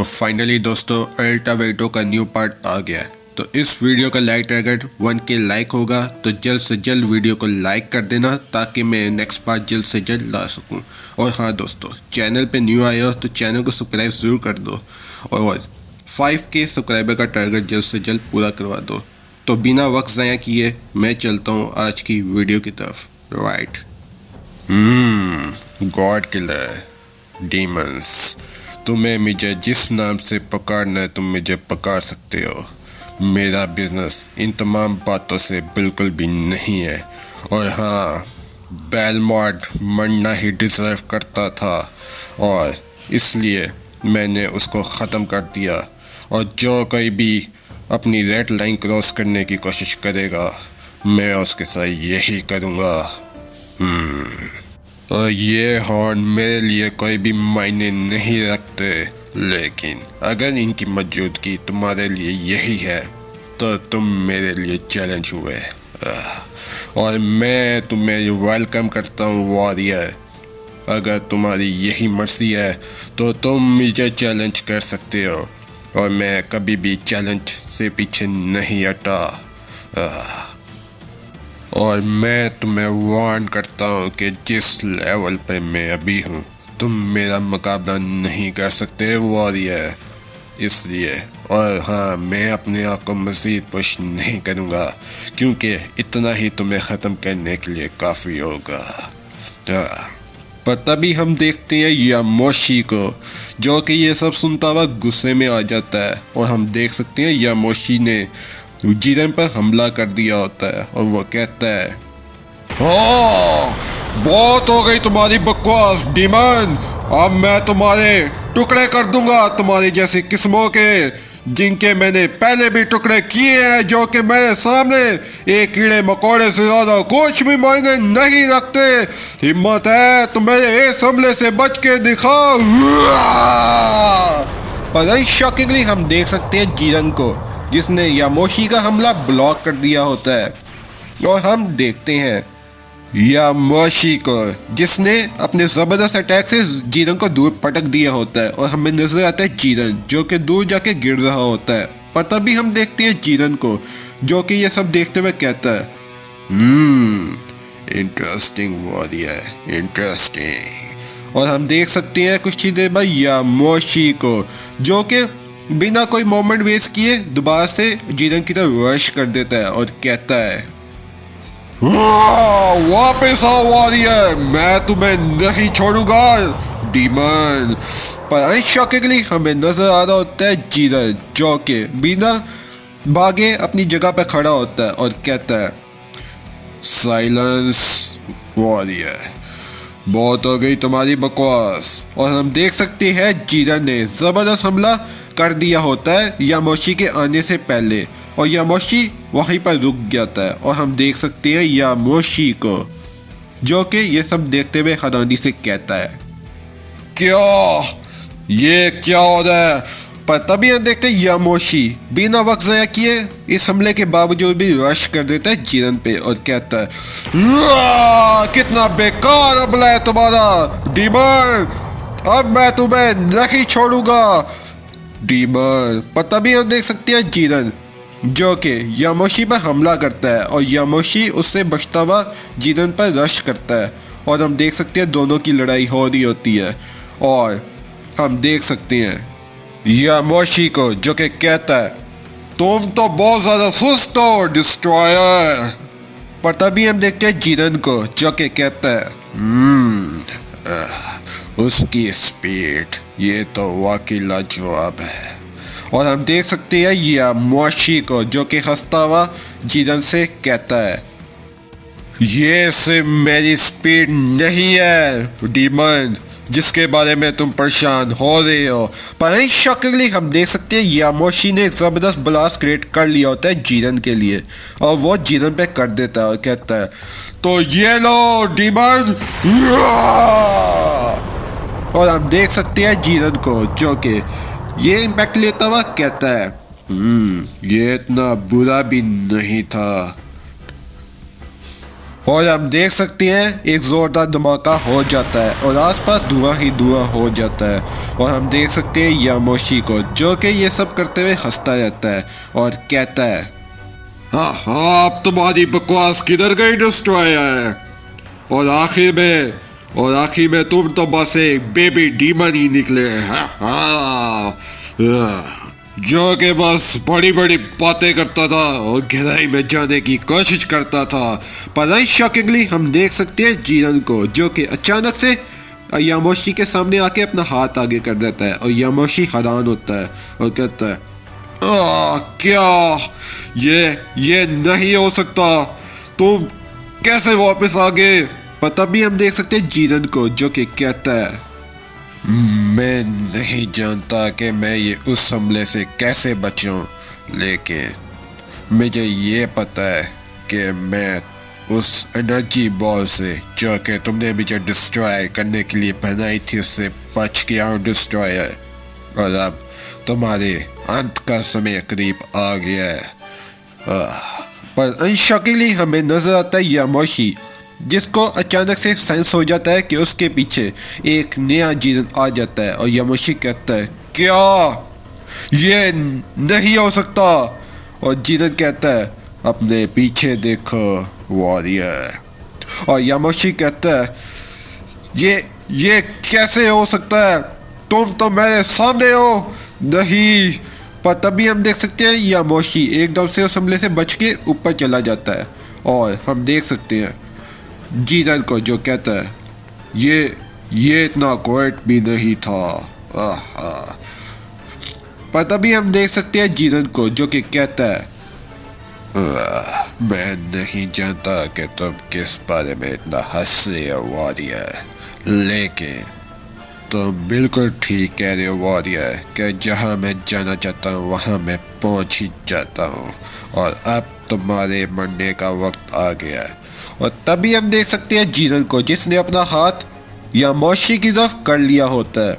तो फाइनली दोस्तों अल्टावेटो का न्यू पार्ट आ गया है। तो इस वीडियो का लाइक टारगेट 1K लाइक होगा, तो जल्द से जल्द वीडियो को लाइक कर देना ताकि मैं नेक्स्ट पार्ट जल्द से जल्द ला सकूं। और हाँ दोस्तों, चैनल पे न्यू आए हो तो चैनल को सब्सक्राइब ज़रूर कर दो और 5K सब्सक्राइबर का टारगेट जल्द से जल्द पूरा करवा दो। तो बिना वक्त ज़ाया किए मैं चलता हूँ आज की वीडियो की तरफ। राइट, गॉड किलर डीमंस, तुम्हें मुझे जिस नाम से पुकारना है तुम मुझे पुकार सकते हो। मेरा बिजनेस इन तमाम बातों से बिल्कुल भी नहीं है। और हाँ, बेलमॉर्ड मरना ही डिज़र्व करता था और इसलिए मैंने उसको ख़त्म कर दिया। और जो कोई भी अपनी रेड लाइन क्रॉस करने की कोशिश करेगा मैं उसके साथ यही करूँगा। और ये हॉर्न मेरे लिए कोई भी मायने नहीं रखते, लेकिन अगर इनकी मौजूदगी तुम्हारे लिए यही है तो तुम मेरे लिए चैलेंज हुए। और मैं तुम्हें वेलकम करता हूँ वॉरियर। अगर तुम्हारी यही मर्जी है तो तुम मुझे चैलेंज कर सकते हो और मैं कभी भी चैलेंज से पीछे नहीं हटा। और मैं तुम्हें वार्न करता हूँ कि जिस लेवल पे मैं अभी हूँ तुम मेरा मुकाबला नहीं कर सकते वॉरियर। इसलिए और हाँ, मैं अपने आप को मज़ीद पुश नहीं करूँगा क्योंकि इतना ही तुम्हें ख़त्म करने के लिए काफ़ी होगा। पर तभी हम देखते हैं यामोशी को, जो कि ये सब सुनता हुआ गुस्से में आ जाता है। और हम देख सकते हैं यामोशी ने जीरन पर हमला कर दिया होता है और वो कहता है, हाँ, बहुत हो गई तुम्हारी बकवास डीमन। अब मैं तुम्हारे टुकड़े कर दूंगा, तुम्हारी जैसी किस्मों के, जिनके मैंने पहले भी टुकड़े किए हैं, जो कि मेरे सामने एक कीड़े मकोड़े से ज़्यादा कुछ भी मायने नहीं रखते। हिम्मत है तो मेरे इस हमले से बच के दिखाओ। पर शॉकिंगली हम देख सकते हैं जीरन को, जिसने यामोशी का हमला ब्लॉक कर दिया होता है। और हम देखते हैं यामोशी को, जिसने अपने ज़बरदस्त अटैक से जीरन को दूर पटक दिया होता है। और हमें नजर आता है जीरन जो कि दूर जाके गिर रहा होता है। पर तभी हम देखते हैं जीरन को, जो कि ये सब देखते हुए कहता है, इंटरेस्टिंग वॉरियर, इंटरेस्टिंग। और हम देख सकते हैं कुछ ही देर बाद यामोशी को, जो कि बिना कोई मोमेंट वेस्ट किए दोबारा से जीरन की तरफ रश कर देता है और कहता है, वापस आओ वॉरियर, मैं तुम्हें नहीं छोड़ूंगा डीमन। पर अनशॉकिंगली हमें नजर आ रहा होता है जीरन, जो कि बिना भागे अपनी जगह पर खड़ा होता है और कहता है, साइलेंस वॉरियर, बहुत हो गई तुम्हारी बकवास। और हम देख सकते हैं जीरन ने जबरदस्त हमला कर दिया होता है यामोशी के आने से पहले, और यामोशी वहीं पर रुक जाता है। और हम देख सकते हैं यामोशी को, जो कि ये सब देखते हुए हैरानी से कहता है, ये क्या हो रहा है। पर तभी हम देखते हैं यामोशी बिना वक्त ज़ाया किए इस हमले के बावजूद भी रश कर देता है जीरन पे और कहता है, कितना बेकार हमला है तुम्हारा डीमन, अब मैं तुम्हें नहीं छोड़ूंगा डीमन। पर तभी हम देख सकते हैं जीरन, जो कि यामोशी पर हमला करता है और यामोशी उससे बचता हुआ जीरन पर रश करता है। और हम देख सकते हैं दोनों की लड़ाई हो रही होती है। और हम देख सकते हैं यामोशी को, जो कि कहता है, तुम तो बहुत ज़्यादा सुस्त हो डिस्ट्रॉयर। पर तभी हम देखते हैं जीरन को, जो कि कहता है, उसकी स्पीड ये तो वाकई लाजवाब है। और हम देख सकते हैं यामोशी को, जो कि हंसता हुआ जीरन से कहता है, ये सिर्फ मेरी स्पीड नहीं है डीमन जिसके बारे में तुम परेशान हो रहे हो। पर शॉकिंगली हम देख सकते हैं यामोशी ने एक ज़बरदस्त ब्लास्ट क्रिएट कर लिया होता है जीरन के लिए, और वो जीरन पे कर देता है और कहता है, तो ये लो डीमन। और हम देख सकते हैं जीरन को, जो कि ये इम्पैक्ट लेता हुआ कहता है, ये इतना बुरा भी नहीं था। और हम देख सकते हैं एक जोरदार धमाका हो जाता है और आसपास धुआं ही धुआं हो जाता है। और हम देख सकते हैं यामोशी को, जो कि ये सब करते हुए हंसता रहता है और कहता है, हाँ हाँ, अब तुम्हारी बकवास किधर गई डिस्ट्रॉयर। और आखिर में तुम तो बस एक बेबी डीमन ही निकले। हाँ, जो कि बस बड़ी बड़ी बातें करता था और गहराई में जाने की कोशिश करता था। पर शॉकिंगली हम देख सकते हैं जीरन को, जो कि अचानक से यामोशी के सामने आके अपना हाथ आगे कर देता है और यामोशी हैरान होता है और कहता है, क्या ये नहीं हो सकता, तुम कैसे वापस आ गए। पर तभी हम देख सकते हैं जीरन को, जो कि कहता है, मैं नहीं जानता कि मैं ये उस हमले से कैसे बचूं, लेकिन मुझे ये पता है कि मैं उस एनर्जी बॉल से, जो कि तुमने मुझे डिस्ट्रॉय करने के लिए बनाई थी, उससे बच गया हूँ डिस्ट्रॉयर। और अब तुम्हारे अंत का समय करीब आ गया है। पर अनशॉकिंगली हमें नजर आता है यामोशी, जिसको अचानक से सेंस हो जाता है कि उसके पीछे एक नया जीरन आ जाता है। और यामोशी कहता है, क्या ये नहीं हो सकता। और जीरन कहता है, अपने पीछे देखो वॉरियर। और यामोशी कहता है, ये कैसे हो सकता है, तुम तो मेरे सामने हो। नहीं। पर तभी हम देख सकते हैं यामोशी एकदम से उस हमले से बच के ऊपर चला जाता है। और हम देख सकते हैं जीरन को, जो कहता है, ये इतना क्वाइट भी नहीं था। पर तभी हम देख सकते हैं जीरन को, जो कि कहता है, मैं नहीं जानता कि तुम किस बारे में इतना हंस रहे हो वॉरियर, लेकिन तुम बिल्कुल ठीक कह रहे हो वॉरियर कि जहाँ मैं जाना चाहता हूँ वहाँ मैं पहुँच ही जाता हूँ। और अब तुम्हारे मरने का वक्त आ गया है। और तभी हम देख सकते हैं जीरन को, जिसने अपना हाथ यामोशी की तरफ कर लिया होता है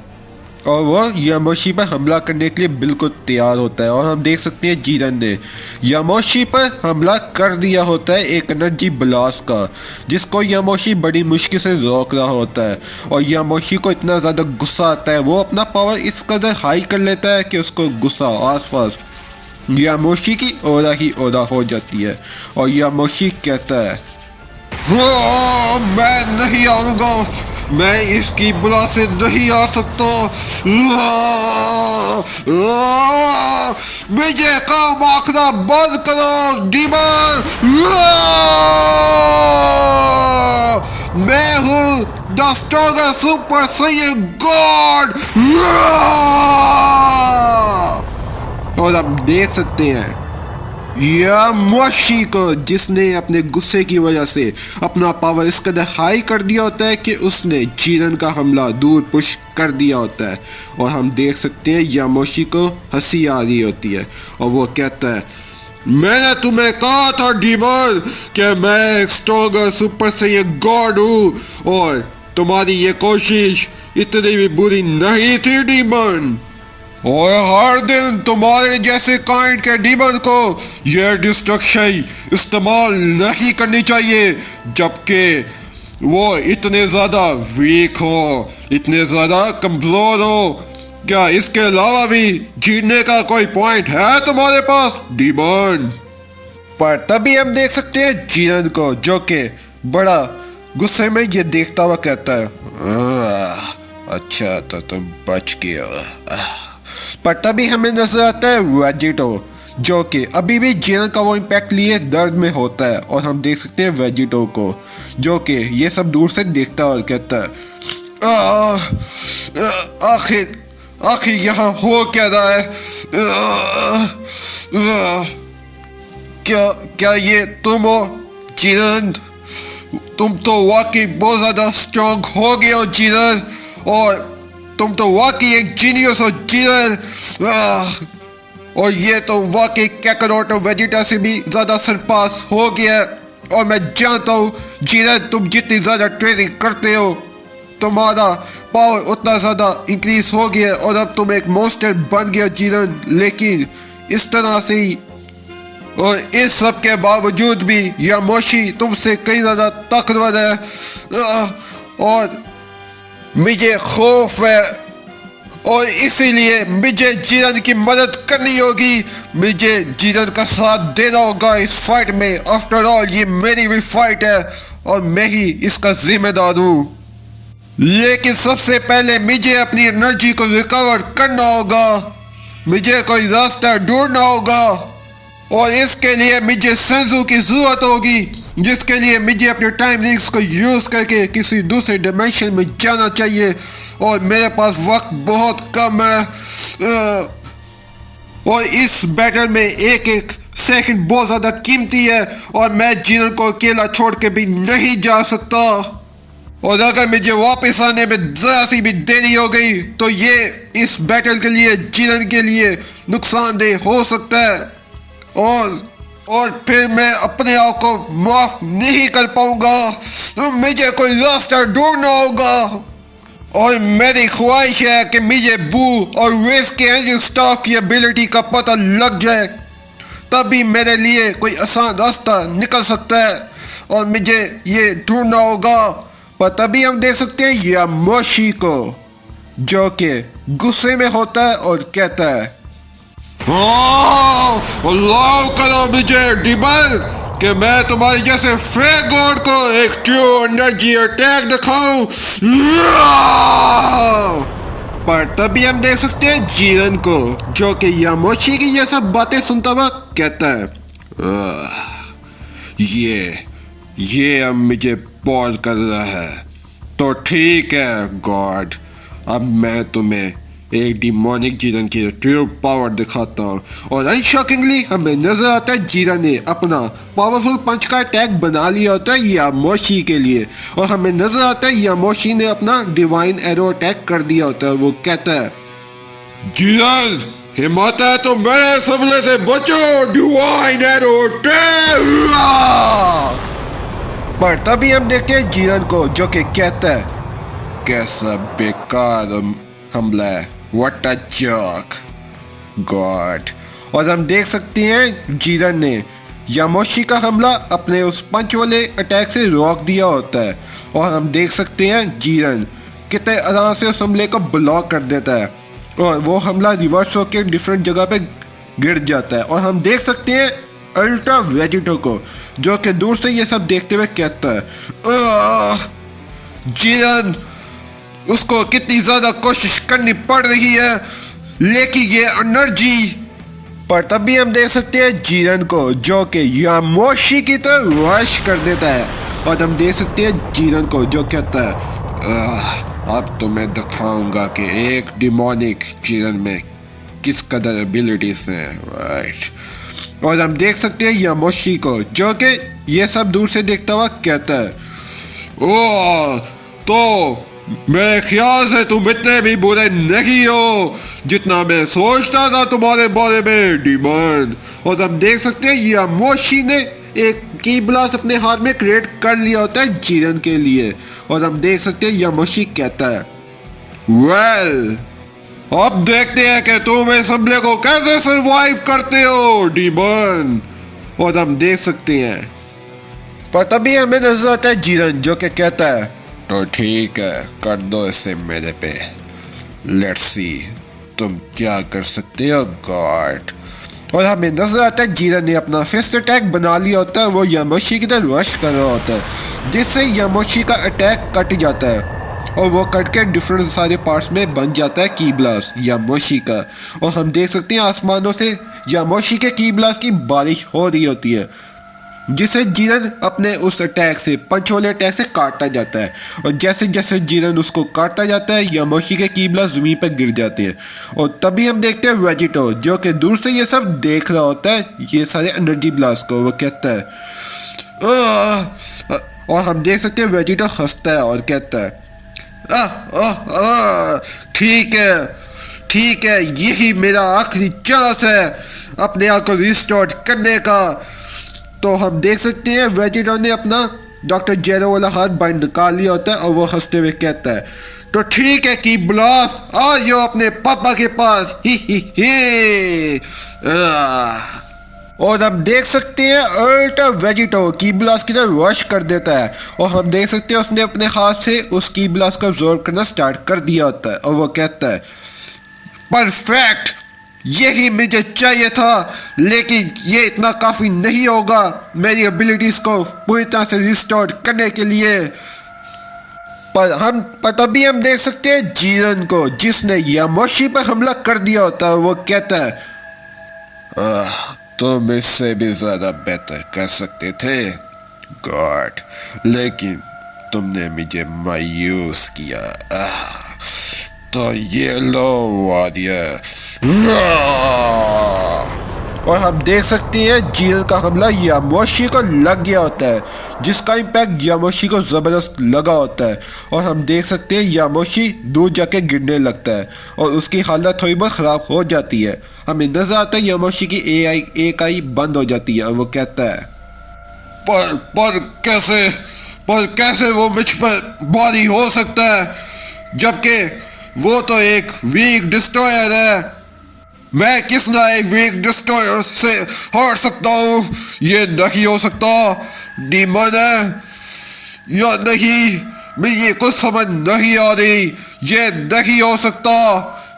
और वह यामोशी पर हमला करने के लिए बिल्कुल तैयार होता है। और हम देख सकते हैं जीरन ने यामोशी पर हमला कर दिया होता है एक एनर्जी ब्लास्ट का, जिसको यामोशी बड़ी मुश्किल से रोक रहा होता है। और यामोशी को इतना ज़्यादा गुस्सा आता है, वो अपना पावर इस कदर हाई कर लेता है कि उसको गुस्सा आसपास यामोशी की ओरा ही ओरा हो जाती है। और यामोशी कहता है, मैं नहीं आऊंगा, मैं इसकी बुला से नहीं आ सकता। मुझे काम आंकना बंद करो डीमन। मैं हूँ the stronger super Saiyan God. और आप देख सकते हैं यामोशी को, जिसने अपने गुस्से की वजह से अपना पावर इस कदर हाई कर दिया होता है कि उसने जीरन का हमला दूर पुश कर दिया होता है। और हम देख सकते हैं यामोशी को हंसी आ रही होती है और वो कहता है, मैंने तुम्हें कहा था डीमन कि मैं एक स्ट्रॉन्गर सुपर सैयन गॉड हूँ, और तुम्हारी ये कोशिश इतनी भी बुरी नहीं थी डीमन। और हर दिन तुम्हारे जैसे काइंड के डीमन को यह डिस्ट्रक्शन इस्तेमाल नहीं करनी चाहिए, जबकि वो इतने ज़्यादा वीक हो, इतने ज़्यादा कमज़ोर हो। क्या इसके अलावा भी जीतने का कोई पॉइंट है तुम्हारे पास डीमन। पर तभी हम देख सकते हैं जीरन को, जो कि बड़ा गुस्से में ये देखता हुआ कहता है, अच्छा तो तुम बच गए। पर तभी हमें नजर आता है वेजिटो, जो कि अभी भी जीरन का वो इम्पैक्ट लिए दर्द में होता है। और हम देख सकते हैं वेजिटो को, जो कि ये सब दूर से देखता है और कहता है, आखिर यहाँ हो क्या रहा है। क्या ये तुम हो जीरन? तुम तो वाकई बहुत ज़्यादा स्ट्रॉन्ग हो गए हो जीरन, और तुम तो वाकई एक जीनियस हो जीरन। और ये तो वाकई कैकरोट और वेजिटा से भी ज़्यादा सरपास हो गया। और मैं जानता हूँ जीरन, तुम जितनी ज़्यादा ट्रेनिंग करते हो तुम्हारा पावर उतना ज़्यादा इंक्रीज हो गया और अब तुम एक मॉन्स्टर बन गया जीरन। लेकिन इस तरह से ही और इस सब के बावजूद भी यामोशी तुमसे कई ज़्यादा ताकतवर है। और मुझे खौफ है और इसीलिए मुझे जीरन की मदद करनी होगी। मुझे जीरन का साथ देना होगा इस फाइट में। आफ्टर ऑल ये मेरी भी फाइट है और मैं ही इसका जिम्मेदार हूँ। लेकिन सबसे पहले मुझे अपनी एनर्जी को रिकवर करना होगा। मुझे कोई रास्ता ढूंढना होगा और इसके लिए मुझे सेंजू की जरूरत होगी, जिसके लिए मुझे अपने टाइम लिंक्स को यूज करके किसी दूसरे डिमेंशन में जाना चाहिए और मेरे पास वक्त बहुत कम है। और इस बैटल में एक एक सेकंड बहुत ज़्यादा कीमती है और मैं जीरन को अकेला छोड़ के भी नहीं जा सकता। और अगर मुझे वापस आने में ज़रा सी भी देरी हो गई तो ये इस बैटल के लिए जीरन के लिए नुकसानदेह हो सकता है और फिर मैं अपने आप को माफ नहीं कर पाऊंगा। तो मुझे कोई रास्ता ढूंढना होगा और मेरी ख्वाहिश है कि मुझे बू और वेस के एंजल स्टॉक की एबिलिटी का पता लग जाए, तभी मेरे लिए कोई आसान रास्ता निकल सकता है और मुझे ये ढूंढना होगा। पर तभी हम देख सकते हैं यामोशी को, जो कि गुस्से में होता है और कहता है, अल्लाह करो मुझे डीमन कि मैं तुम्हारे जैसे फेक गॉड को एक ट्रू एनर्जी अटैक दिखाऊं। पर तभी हम देख सकते हैं जीरन को, जो कि यामोशी की ये सब बातें सुनता हुआ कहता है, ये अब मुझे बोर कर रहा है। तो ठीक है गॉड, अब मैं तुम्हें एक डिमोनिक जीरन की ट्रू पावर दिखाता हूँ। और अनशॉकिंगली हमें नजर आता है जीरन ने अपना पावरफुल पंच का अटैक बना लिया होता है यामोशी के लिए, और हमें नजर आता है यामोशी ने अपना डिवाइन एरो अटैक कर दिया होता है। वो कहता है, जीरन हिम्मत है तो मेरे सबले से बचो, डिवाइन एरो अटैक। पर तभी हम देखते हैं जीरन को, जो कि कहता है, कैसा बेकार हमला है, व्हाट अ जोक गॉड। और हम देख सकते हैं जीरन ने यामोशी का हमला अपने उस पंच वाले अटैक से रोक दिया होता है, और हम देख सकते हैं जीरन कितने आराम से उस हमले को ब्लॉक कर देता है और वो हमला रिवर्स होकर डिफरेंट जगह पे गिर जाता है। और हम देख सकते हैं अल्ट्रा वेजिटो को, जो कि दूर से ये सब देखते हुए कहता है, जीरन उसको कितनी ज़्यादा कोशिश करनी पड़ रही है लेकिन ये एनर्जी। पर तभी हम देख सकते हैं जीरन को, जो कि यामोशी की तरह रश कर देता है, और हम देख सकते हैं जीरन को जो कहता है, अब तो मैं दिखाऊंगा कि एक डिमोनिक जीरन में किस कदर एबिलिटीज हैं, राइट। और हम देख सकते हैं यामोशी को, जो कि ये सब दूर से देखता हुआ कहता है, ओ तो मेरे ख्याल से तुम इतने भी बुरे नहीं हो जितना मैं सोचता था तुम्हारे बारे में डीमन। और हम देख सकते हैं यामोशी ने एक की ब्लास्ट अपने हाथ में क्रिएट कर लिया होता है जीरन के लिए, और हम देख सकते हैं यामोशी कहता है, वेल अब देखते हैं कि तुम इस हमले को कैसे सरवाइव करते हो डीमन। और हम देख सकते हैं, पर तभी हमें नजर आता है जीरन, जो कि कहता है, तो ठीक है कर दो इसे मेरे पे, लेट्स सी तुम क्या कर सकते हो गॉड। और हमें नजर आता है जीरन ने अपना फिस्ट अटैक बना लिया होता है, वो यामोशी की तरफ रश कर रहा होता है, जिससे यामोशी का अटैक कट जाता है और वो कट के डिफरेंट सारे पार्ट्स में बन जाता है की ब्लास्ट यामोशी का। और हम देख सकते हैं आसमानों से यामोशी के की ब्लास्ट की बारिश हो रही होती है, जिसे जीरन अपने उस अटैक से पंच वाले अटैक से काटता जाता है, और जैसे जैसे जीरन उसको काटता जाता है यामोशी के की ब्लास्ट जमीन पर गिर जाते हैं। और तभी हम देखते हैं वेजिटो, जो कि दूर से ये सब देख रहा होता है ये सारे एनर्जी ब्लास्ट को। वो कहता है, और हम देख सकते हैं वेजिटो हंसता है और कहता है, ठीक है यही मेरा आखिरी चांस है अपने आप को रिस्टोर करने का। तो हम देख सकते हैं वेजिटो ने अपना डॉक्टर जेरो वाला हाथ बाहर निकाल लिया होता है, और वो हंसते हुए कहता है, तो ठीक है की ब्लास्ट आ जाओ अपने पापा के पास, ही। और हम देख सकते हैं अल्ट्रा वेजिटो की ब्लास्ट की तरफ रश कर देता है और हम देख सकते हैं उसने अपने हाथ से उस की ब्लास्ट को अब्जॉर्ब करना स्टार्ट कर दिया होता है और वो कहता है परफेक्ट, यही मुझे चाहिए था, लेकिन ये इतना काफ़ी नहीं होगा मेरी एबिलिटीज़ को पूरी तरह से रिस्टोर करने के लिए। पर तभी हम देख सकते हैं जीरन को जिसने यामोशी पर हमला कर दिया होता है। वो कहता है तुम इससे भी ज़्यादा बेहतर कर सकते थे गॉड, लेकिन तुमने मुझे मायूस किया। तो ये लो वॉरियर। और हम देख सकते हैं जीरन का हमला यामोशी को लग गया होता है जिसका इम्पैक्ट यामोशी को ज़बरदस्त लगा होता है और हम देख सकते हैं यामोशी दूर जाके गिरने लगता है और उसकी हालत थोड़ी बहुत ख़राब हो जाती है। हमें नजर आता है यामोशी की एआई बंद हो जाती है और वो कहता है पर कैसे वो मुझ पर भारी हो सकता है जबकि वो तो एक वीक डिस्ट्रॉयर है। मैं किस ना एक वीक डिस्ट्रॉयर से हार सकता हूँ? ये नहीं हो सकता, डीमन है या नहीं, मुझे कुछ समझ नहीं आ रही। ये नहीं हो सकता,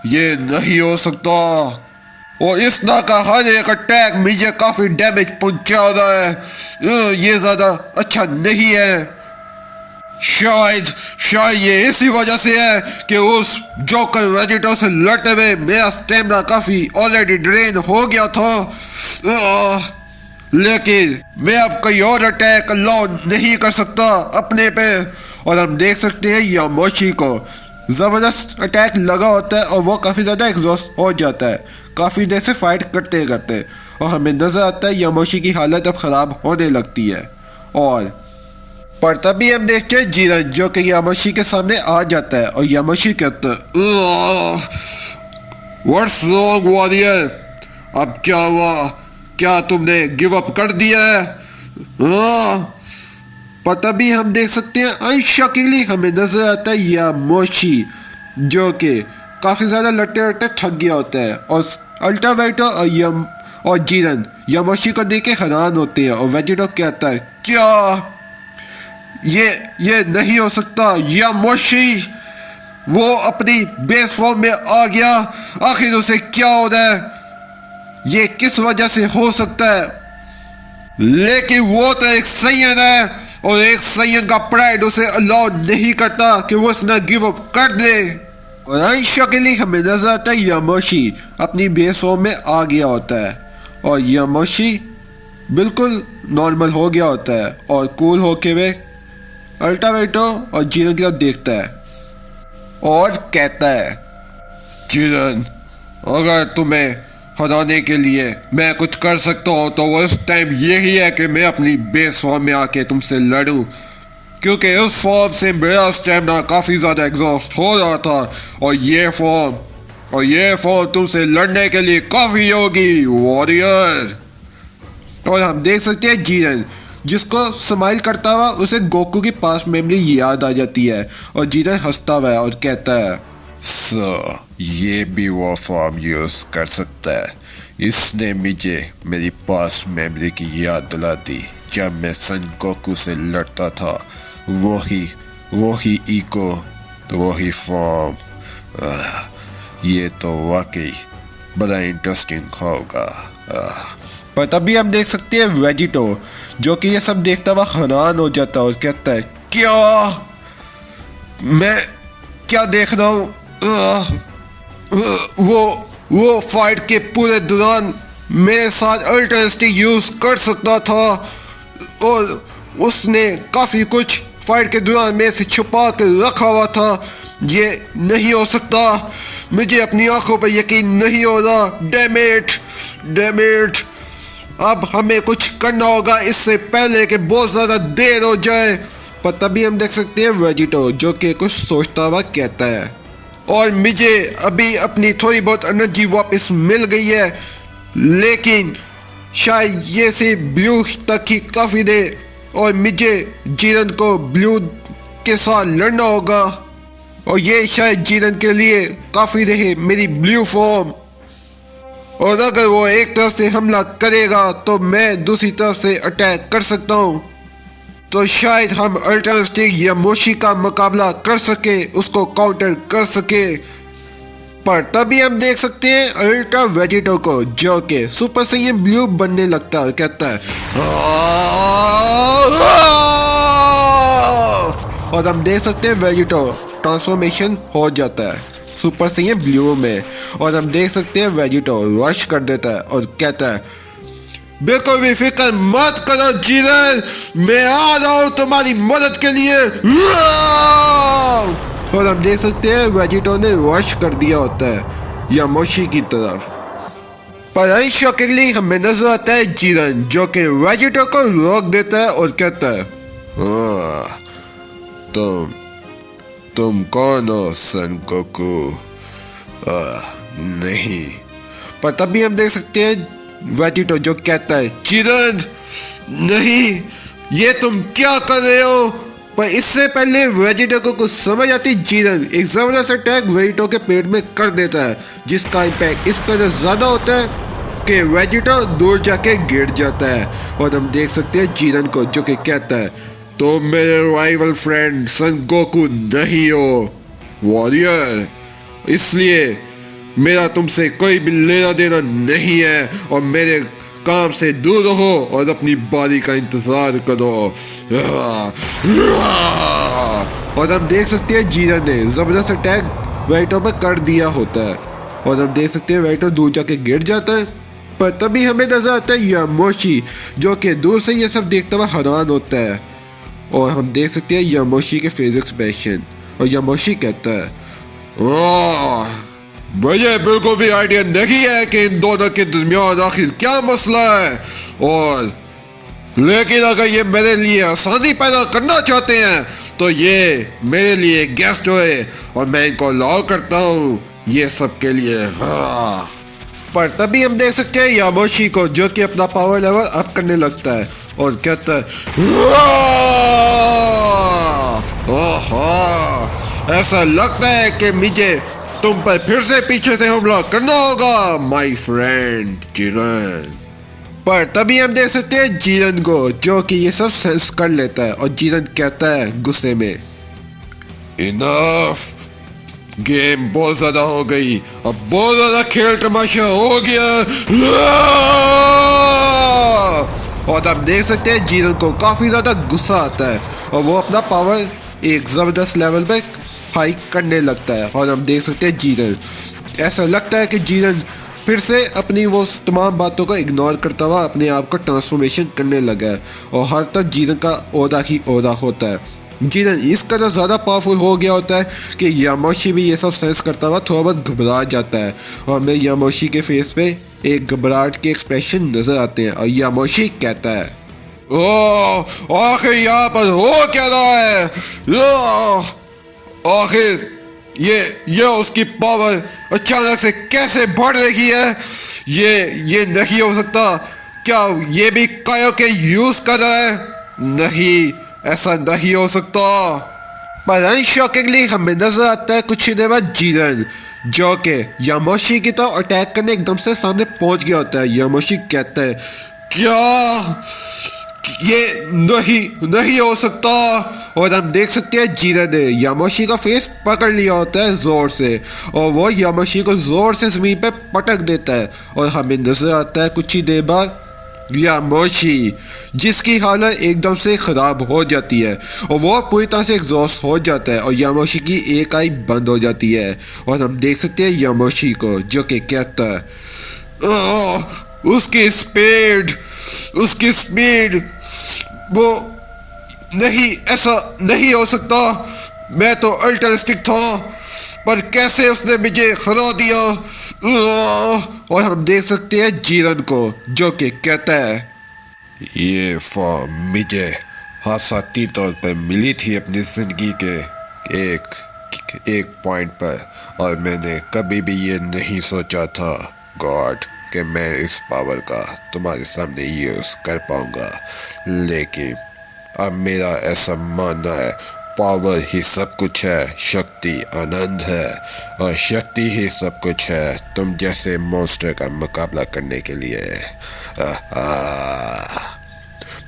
ये नहीं हो सकता। और इस ना का हर एक अटैक मुझे काफ़ी डैमेज पहुंचा रहा है, ये ज़्यादा अच्छा नहीं है। शायद ये इसी वजह से है कि उस जोकर वेजिटो से लड़ते हुए मेरा स्टेमिना काफ़ी ऑलरेडी ड्रेन हो गया था, लेकिन मैं अब कोई और अटैक अलाउ नहीं कर सकता अपने पे। और हम देख सकते हैं यामोशी को ज़बरदस्त अटैक लगा होता है और वो काफ़ी ज़्यादा एग्जॉस्ट हो जाता है काफ़ी देर से फाइट करते करते और हमें नज़र आता है यामोशी की हालत अब ख़राब होने लगती है। और पर तभी हम देखते हैं जीरन जो कि यामोशी के सामने आ जाता है और यामोशी कहता है व्हाट्स रॉन्ग वॉरियर, अब क्या हुआ? क्या तुमने गिव अप कर दिया है? पर तभी हम देख सकते हैं अनशकीली हमें नजर आता है यामोशी जो कि काफ़ी ज़्यादा लड़ते लड़ते थक गया होता है और अल्ट्रा वेजिटो और जीरन यामोशी को देख के हैरान होते हैं और वेजिटो कहता है क्या ये नहीं हो सकता, यामोशी वो अपनी बेस फॉर्म में आ गया, आखिर उसे क्या हो रहा है? ये किस वजह से हो सकता है? लेकिन वो तो एक सैयद है और एक सैयद का प्राइड उसे अलाउ नहीं करता कि वो उसने गिव अप कर दे। और आयशा के लिए हमें नजर आता है यामोशी अपनी बेस फॉर्म में आ गया होता है और यामोशी बिल्कुल नॉर्मल हो गया होता है और कूल होके वे अल्ट्रा वेजिटो और जीरन की तरफ देखता है और कहता है जीरन, अगर तुम्हें हराने के लिए मैं कुछ कर सकता हूँ तो उस टाइम यही है कि मैं अपनी बेस फॉर्म में आके तुमसे लड़ूं, क्योंकि उस फॉर्म से मेरा स्टेमिना काफ़ी ज़्यादा एग्जॉस्ट हो रहा था और ये फॉर्म तुमसे लड़ने के लिए काफ़ी होगी वॉरियर। और हम देख सकते हैं जीरन जिसको स्माइल करता हुआ उसे गोकू की पास मेमोरी याद आ जाती है और जीरन हंसता हुआ है और कहता है ये भी वो फॉर्म यूज़ कर सकता है। इसने मुझे मेरी पास मेमोरी की याद दिला दी जब मैं सन गोकू से लड़ता था। वही इको, वही फॉर्म। ये तो वाकई बड़ा इंटरेस्टिंग होगा। पर तभी हम देख सकते हैं वेजिटो जो कि ये सब देखता हुआ हैरान हो जाता है और कहता है मैं क्या देख रहा हूँ? वो फाइट के पूरे दौरान मेरे साथ अल्ट्रा इंस्टिंक्ट यूज़ कर सकता था और उसने काफ़ी कुछ फाइट के दौरान मेरे से छुपा कर रखा हुआ था। ये नहीं हो सकता, मुझे अपनी आंखों पर यकीन नहीं हो रहा। डैम इट, अब हमें कुछ करना होगा इससे पहले कि बहुत ज़्यादा देर हो जाए। पर तभी हम देख सकते हैं वेजिटो जो कि कुछ सोचता हुआ कहता है और मुझे अभी अपनी थोड़ी बहुत एनर्जी वापस मिल गई है, लेकिन शायद ये से ब्लू तक ही काफ़ी दे और मुझे जीरन को ब्लू के साथ लड़ना होगा और ये शायद जीरन के लिए काफ़ी रहे मेरी ब्लू फॉर्म। और अगर वो एक तरफ से हमला करेगा तो मैं दूसरी तरफ से अटैक कर सकता हूँ। तो शायद हम अल्ट्रा इंस्टिंक्ट या मोशी का मुकाबला कर सके, उसको काउंटर कर सके। पर तभी हम देख सकते हैं अल्ट्रा वेजिटो को, जो कि सुपर सैयन ब्लू बनने लगता है। कहता है और हम देख सकते हैं वेजिटो ट्रांसफॉर्मेशन हो जाता है सुपर सैयन ब्लू में। और हम देख सकते हैं वेजिटो रश कर देता है और कहता है बिल्कुल भी फिक्र मत करो जीरन, मैं आ रहा हूँ तुम्हारी मदद के लिए। और हम देख सकते हैं वेजिटो ने रश कर दिया होता है यामोशी की तरफ। पर अनशॉकिंगली हमें नजर आता है जीरन, जो कि वेजिटो को रोक देता है और कहता है तुम कौन हो सन गोकू? नहीं। पर तभी हम देख सकते हैं वेजिटो जो कहता है जीरन नहीं, ये तुम क्या कर रहे हो। पर इससे पहले वेजिटो को कुछ समझ आती, जीरन एक जबरदस्त अटैक वेजिटो के पेट में कर देता है, जिसका इम्पैक्ट इस कदर ज्यादा होता है कि वेजिटो दूर जाके गिर जाता है। और हम देख सकते हैं जीरन को जो कि कहता है तो मेरे राइवल फ्रेंड सन गोकू नहीं हो वॉरियर, इसलिए मेरा तुमसे कोई भी लेना देना नहीं है और मेरे काम से दूर रहो और अपनी बारी का इंतजार करो। और हम देख सकते हैं जीरन ने जबरदस्त अटैक वेजिटो पर कर दिया होता है और हम देख सकते हैं वेजिटो दूर जाके गिर जाता है। पर तभी हमें नजर आता है यामोशी, जो कि दूर से ये सब देखता हुआ हैरान होता है। और हम देख सकते हैं यामोशी के फेस एक्सप्रेशन और यामोशी कहता है मुझे बिल्कुल भी आइडिया नहीं है कि इन दोनों के दरमियान आखिर क्या मसला है, और लेकिन अगर ये मेरे लिए आसानी पैदा करना चाहते हैं तो ये मेरे लिए गेस्ट हुए और मैं इनको अलाउ करता हूँ ये सब के लिए। हाँ। पर तभी हम देख सकते हैं यामोशी को, जो कि अपना पावर लेवल अप करने लगता है और कहता है ऐसा लगता है कि मुझे तुम पर फिर से पीछे से हमला करना होगा माय फ्रेंड जीरन। पर तभी हम देख सकते हैं जीरन को, जो कि ये सब सेंस कर लेता है और जीरन कहता है गुस्से में इनफ, गेम बहुत ज्यादा हो गई, अब बहुत ज्यादा खेल तमाशा हो गया। और आप देख सकते हैं जीरन को काफी ज्यादा गुस्सा आता है और वो अपना पावर एक जबरदस्त लेवल पे हाइक करने लगता है। और हम देख सकते हैं जीरन, ऐसा लगता है कि जीरन फिर से अपनी वो तमाम बातों को इग्नोर करता हुआ अपने आप को ट्रांसफॉर्मेशन करने लगा है और हर तरफ जीरन का ओहदा ही ओहदा होता है। जीरन इस कदर ज़्यादा पावरफुल हो गया होता है कि यामोशी भी ये सब सेंस करता हुआ थोड़ा बहुत घबरा जाता है और हमें यामोशी के फेस पे एक घबराहट के एक्सप्रेशन नजर आते हैं और यामोशी कहता है आखिर यहाँ पर हो क्या रहा है? आखिर ये उसकी पावर अचानक से कैसे बढ़ रही है? ये नहीं हो सकता। क्या ये भी कायोके यूज कर रहा है? नहीं, ऐसा नहीं हो सकता। पर अनशॉकिंगली हमें नजर आता है कुछ ही देर बाद जीरन, जो कि यामोशी की तरफ अटैक करने एकदम से सामने पहुंच गया होता है। यामोशी कहता है क्या ये नहीं हो सकता? और हम देख सकते हैं जीरन ने यामोशी का फेस पकड़ लिया होता है जोर से और वो यामोशी को जोर से जमीन पे पटक देता है और हमें नजर आता है कुछ ही देर बाद यामोशी, जिसकी हालत एकदम से ख़राब हो जाती है और वो पूरी तरह से एग्जॉस्ट हो जाता है और यामोशी की एक आई बंद हो जाती है। और हम देख सकते हैं यामोशी को, जो कि कहता है उसकी स्पीड वो नहीं, ऐसा नहीं हो सकता। मैं तो अल्ट्रास्टिक था, पर कैसे उसने मुझे हरा दिया? और हम देख सकते हैं जीरन को, जो कि कहता है ये फॉर्म मुझे हासाती तौर पर मिली थी अपनी जिंदगी के एक पॉइंट पर और मैंने कभी भी ये नहीं सोचा था गॉड कि मैं इस पावर का तुम्हारे सामने यूज़ कर पाऊंगा, लेकिन अब मेरा ऐसा मानना है पावर ही सब कुछ है, शक्ति आनंद है और शक्ति ही सब कुछ है तुम जैसे मॉन्स्टर का मुकाबला करने के लिए।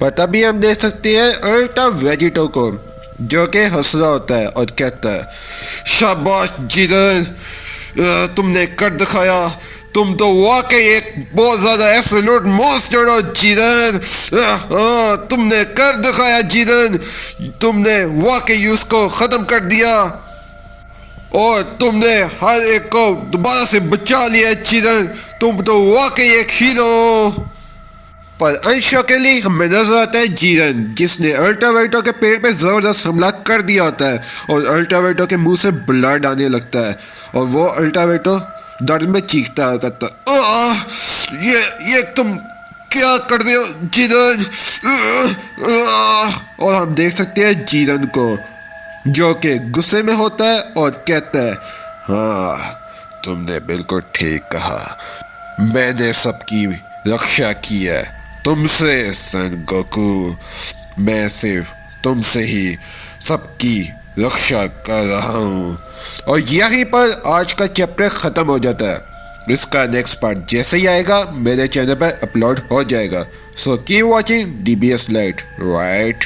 पर तभी हम देख सकते हैं अल्ट्रा वेजिटो को, जो कि हंस रहा होता है और कहता है, शाबाश जिदन, तुमने कर दिखाया, तुम तो वाकई एक बहुत ज्यादा एब्सोल्यूट मॉन्स्टर हो जिदन। तुमने कर दिखाया जिदन, तुमने वाकई उसको खत्म कर दिया और तुमने हर एक को दोबारा से बचा लिया जिदन, तुम तो वाकई एक हीरो। पर अनशॉकेली हमें नजर आता है जीरन, जिसने अल्ट्रावेटो के पेड़ पे जबरदस्त हमला कर दिया होता है और अल्ट्रावेटो के मुंह से ब्लड आने लगता है और वो अल्ट्रावेटो दर्द में चीखता है, कहता ये तुम क्या कर रहे हो जीरन। और हम देख सकते हैं जीरन को, जो कि गुस्से में होता है और कहता है, हाँ तुमने बिल्कुल ठीक कहा, मैंने सबकी रक्षा की है तुमसे सन गोकू, मैं सिर्फ तुमसे ही सबकी रक्षा कर रहा हूँ। और यहीं पर आज का चैप्टर ख़त्म हो जाता है। इसका नेक्स्ट पार्ट जैसे ही आएगा मेरे चैनल पर अपलोड हो जाएगा। So keep watching DBS light, right.